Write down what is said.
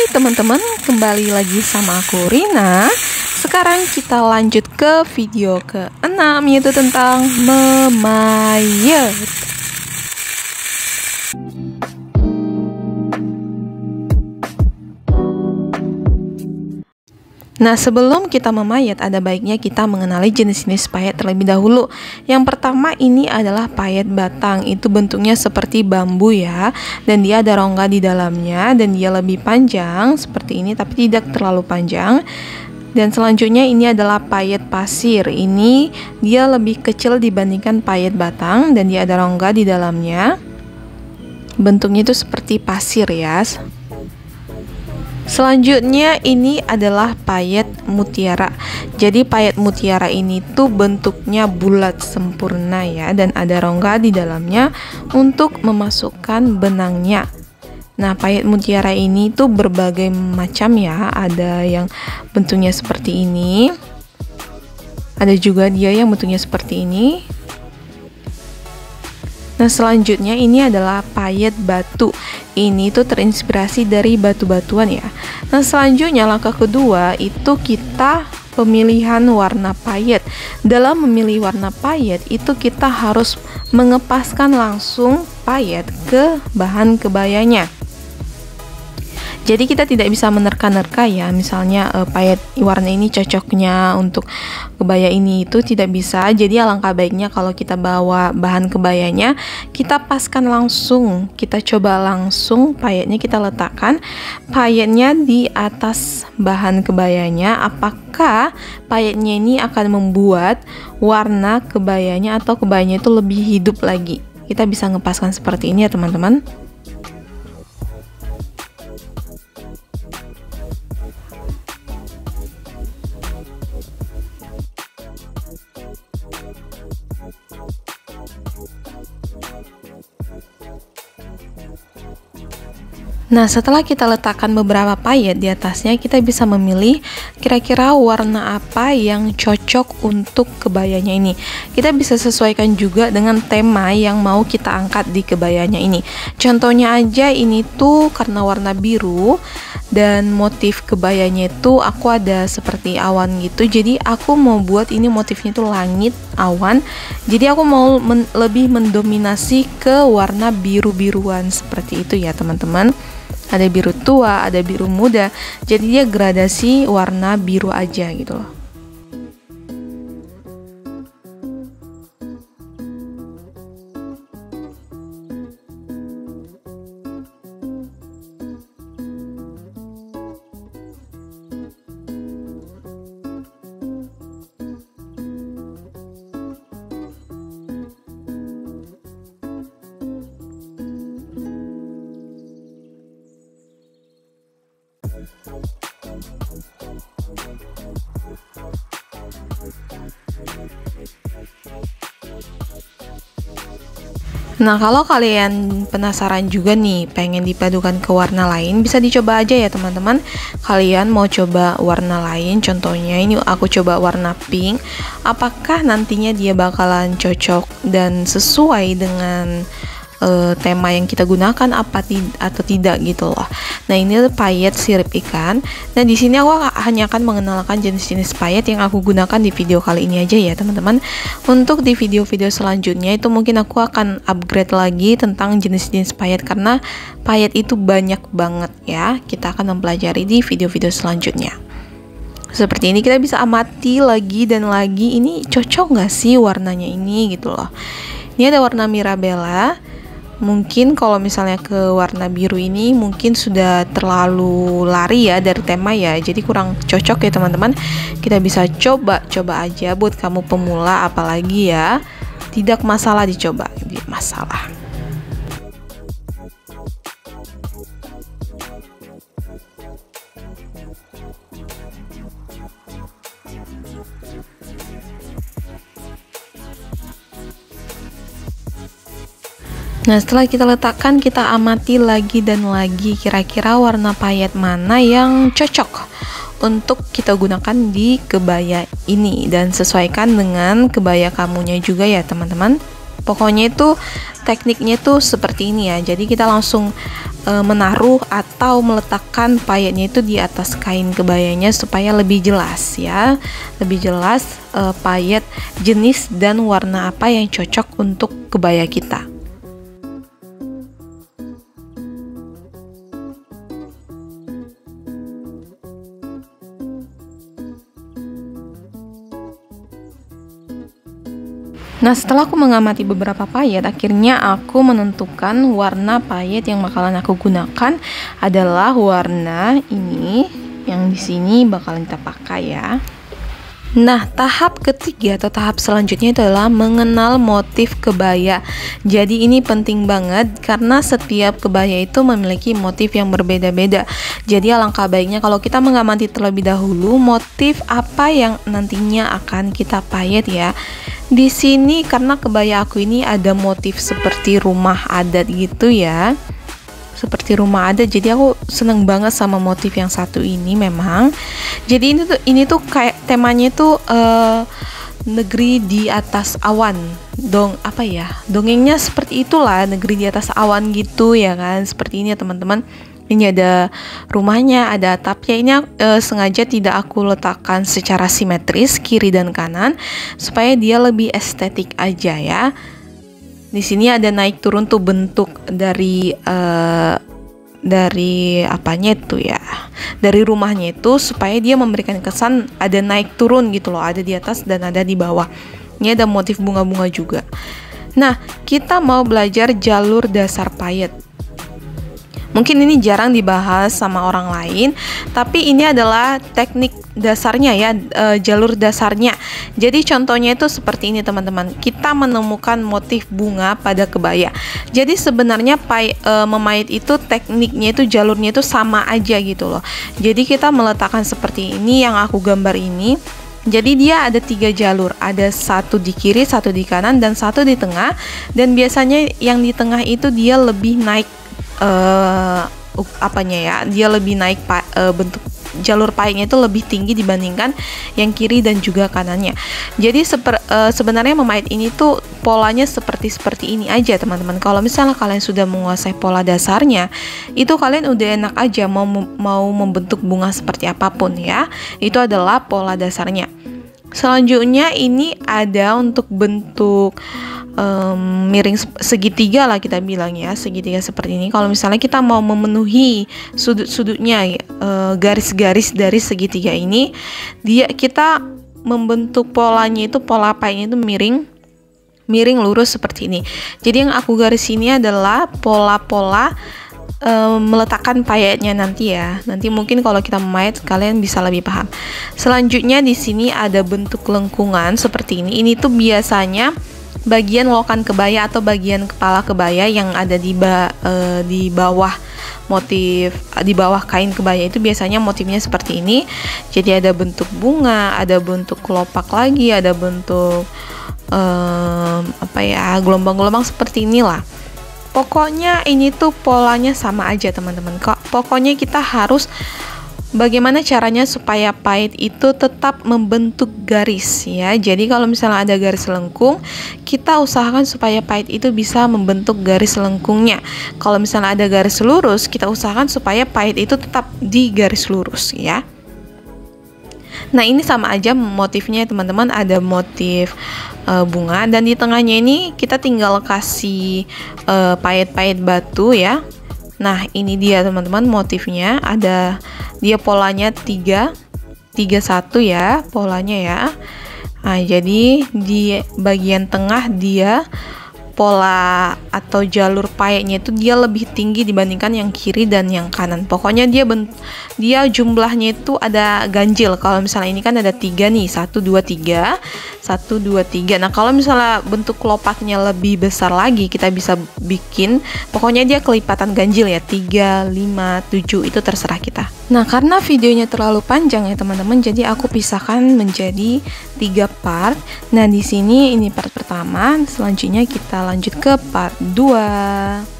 Hai teman-teman, kembali lagi sama aku Rina. Sekarang kita lanjut ke video ke-6, yaitu tentang memayat. Nah, sebelum kita memayat, ada baiknya kita mengenali jenis-jenis payet terlebih dahulu. Yang pertama ini adalah payet batang. Itu bentuknya seperti bambu ya, dan dia ada rongga di dalamnya, dan dia lebih panjang seperti ini, tapi tidak terlalu panjang. Dan selanjutnya ini adalah payet pasir. Ini dia lebih kecil dibandingkan payet batang, dan dia ada rongga di dalamnya. Bentuknya itu seperti pasir ya. Selanjutnya ini adalah payet mutiara. Jadi payet mutiara ini tuh bentuknya bulat sempurna ya, dan ada rongga di dalamnya untuk memasukkan benangnya. Nah, payet mutiara ini tuh berbagai macam ya. Ada yang bentuknya seperti ini. Ada juga dia yang bentuknya seperti ini. Nah, selanjutnya ini adalah payet batu. Ini tuh terinspirasi dari batu-batuan ya. Nah, selanjutnya langkah kedua itu kita pemilihan warna payet. Dalam memilih warna payet itu kita harus mengepaskan langsung payet ke bahan kebayanya. Jadi kita tidak bisa menerka-nerka ya, misalnya payet warna ini cocoknya untuk kebaya ini, itu tidak bisa. Jadi alangkah baiknya kalau kita bawa bahan kebayanya, kita paskan langsung, kita coba langsung payetnya, kita letakkan payetnya di atas bahan kebayanya. Apakah payetnya ini akan membuat warna kebayanya atau kebayanya itu lebih hidup lagi? Kita bisa ngepaskan seperti ini ya teman-teman. Nah, setelah kita letakkan beberapa payet di atasnya, kita bisa memilih kira-kira warna apa yang cocok untuk kebayanya ini. Kita bisa sesuaikan juga dengan tema yang mau kita angkat di kebayanya ini. Contohnya aja ini tuh karena warna biru dan motif kebayanya itu aku ada seperti awan gitu. Jadi aku mau buat ini motifnya itu langit, awan. Jadi aku mau lebih mendominasi ke warna biru-biruan seperti itu ya teman-teman. Ada biru tua, ada biru muda. Jadi dia gradasi warna biru aja gitu loh. Nah, kalau kalian penasaran juga nih pengen dipadukan ke warna lain, bisa dicoba aja ya teman-teman. Kalian mau coba warna lain, contohnya ini aku coba warna pink. Apakah nantinya dia bakalan cocok dan sesuai dengan tema yang kita gunakan atau tidak gitu loh. Nah, ini payet sirip ikan. Nah, di sini aku hanya akan mengenalkan jenis-jenis payet yang aku gunakan di video kali ini aja ya teman-teman. Untuk di video-video selanjutnya itu mungkin aku akan upgrade lagi tentang jenis-jenis payet, karena payet itu banyak banget ya. Kita akan mempelajari di video-video selanjutnya. Seperti ini kita bisa amati lagi dan lagi, ini cocok nggak sih warnanya ini gitu loh. Ini ada warna Mirabella. Mungkin kalau misalnya ke warna biru ini mungkin sudah terlalu lari ya dari tema ya, jadi kurang cocok ya teman-teman. Kita bisa coba aja buat kamu pemula, apalagi ya, tidak masalah dicoba, masalah. Nah, setelah kita letakkan, kita amati lagi dan lagi kira-kira warna payet mana yang cocok untuk kita gunakan di kebaya ini, dan sesuaikan dengan kebaya kamunya juga ya teman-teman. Pokoknya itu tekniknya tuh seperti ini ya. Jadi kita langsung menaruh atau meletakkan payetnya itu di atas kain kebayanya supaya lebih jelas ya, lebih jelas payet jenis dan warna apa yang cocok untuk kebaya kita. Nah, setelah aku mengamati beberapa payet, akhirnya aku menentukan warna payet yang bakalan aku gunakan adalah warna ini, yang di sini bakalan kita pakai ya. Nah, tahap ketiga atau tahap selanjutnya itu adalah mengenal motif kebaya. Jadi ini penting banget karena setiap kebaya itu memiliki motif yang berbeda-beda. Jadi alangkah baiknya kalau kita mengamati terlebih dahulu motif apa yang nantinya akan kita payet ya. Di sini karena kebaya aku ini ada motif seperti rumah adat gitu ya. Seperti rumah adat, jadi aku seneng banget sama motif yang satu ini memang. Jadi ini tuh kayak temanya tuh negeri di atas awan. Dongengnya seperti itulah, negeri di atas awan gitu ya kan. Seperti ini ya teman-teman. Ini ada rumahnya, ada atapnya. Ini sengaja tidak aku letakkan secara simetris kiri dan kanan supaya dia lebih estetik aja ya. Di sini ada naik turun tuh bentuk dari apanya itu ya, dari rumahnya itu supaya dia memberikan kesan ada naik turun gitu loh, ada di atas dan ada di bawah. Ini ada motif bunga-bunga juga. Nah, kita mau belajar jalur dasar payet. Mungkin ini jarang dibahas sama orang lain, tapi ini adalah teknik dasarnya ya, jalur dasarnya. Jadi contohnya itu seperti ini teman-teman. Kita menemukan motif bunga pada kebaya. Jadi sebenarnya memayit itu tekniknya itu jalurnya itu sama aja gitu loh. Jadi kita meletakkan seperti ini yang aku gambar ini. Jadi dia ada 3 jalur, ada satu di kiri, satu di kanan, dan satu di tengah. Dan biasanya yang di tengah itu dia lebih naik dia lebih naik bentuk jalur payetnya itu lebih tinggi dibandingkan yang kiri dan juga kanannya. Jadi sebenarnya memayit ini tuh polanya seperti ini aja teman-teman. Kalau misalnya kalian sudah menguasai pola dasarnya, itu kalian udah enak aja mau membentuk bunga seperti apapun ya. Itu adalah pola dasarnya. Selanjutnya ini ada untuk bentuk miring segitiga lah kita bilang ya, segitiga seperti ini. Kalau misalnya kita mau memenuhi sudut-sudutnya garis-garis dari segitiga ini, kita membentuk polanya itu, pola payetnya itu miring lurus seperti ini. Jadi yang aku garis ini adalah pola-pola meletakkan payetnya nanti ya. Nanti mungkin kalau kita memayet kalian bisa lebih paham. Selanjutnya di sini ada bentuk lengkungan seperti ini. Ini tuh biasanya bagian lokan kebaya atau bagian kepala kebaya yang ada di bawah motif, di bawah kain kebaya itu biasanya motifnya seperti ini. Jadi ada bentuk bunga, ada bentuk kelopak lagi, ada bentuk gelombang-gelombang seperti inilah. Pokoknya ini tuh polanya sama aja teman-teman. Pokoknya kita harus bagaimana caranya supaya payet itu tetap membentuk garis ya. Jadi kalau misalnya ada garis lengkung, kita usahakan supaya payet itu bisa membentuk garis lengkungnya. Kalau misalnya ada garis lurus, kita usahakan supaya payet itu tetap di garis lurus ya. Nah, ini sama aja motifnya teman-teman, ada motif bunga, dan di tengahnya ini kita tinggal kasih payet-payet batu ya. Nah, ini dia teman-teman motifnya, ada dia polanya 3 1 ya polanya ya. Nah, jadi di bagian tengah dia pola atau jalur payetnya itu dia lebih tinggi dibandingkan yang kiri dan yang kanan. Pokoknya dia jumlahnya itu ada ganjil. Kalau misalnya ini kan ada 3 nih, 1 2 3 1 2 3. Nah, kalau misalnya bentuk kelopaknya lebih besar lagi, kita bisa bikin pokoknya dia kelipatan ganjil ya, 3 5 7 itu terserah kita. Nah, karena videonya terlalu panjang ya teman-teman, jadi aku pisahkan menjadi 3 part. Nah, di sini ini part pertama, selanjutnya kita lanjut ke part 2.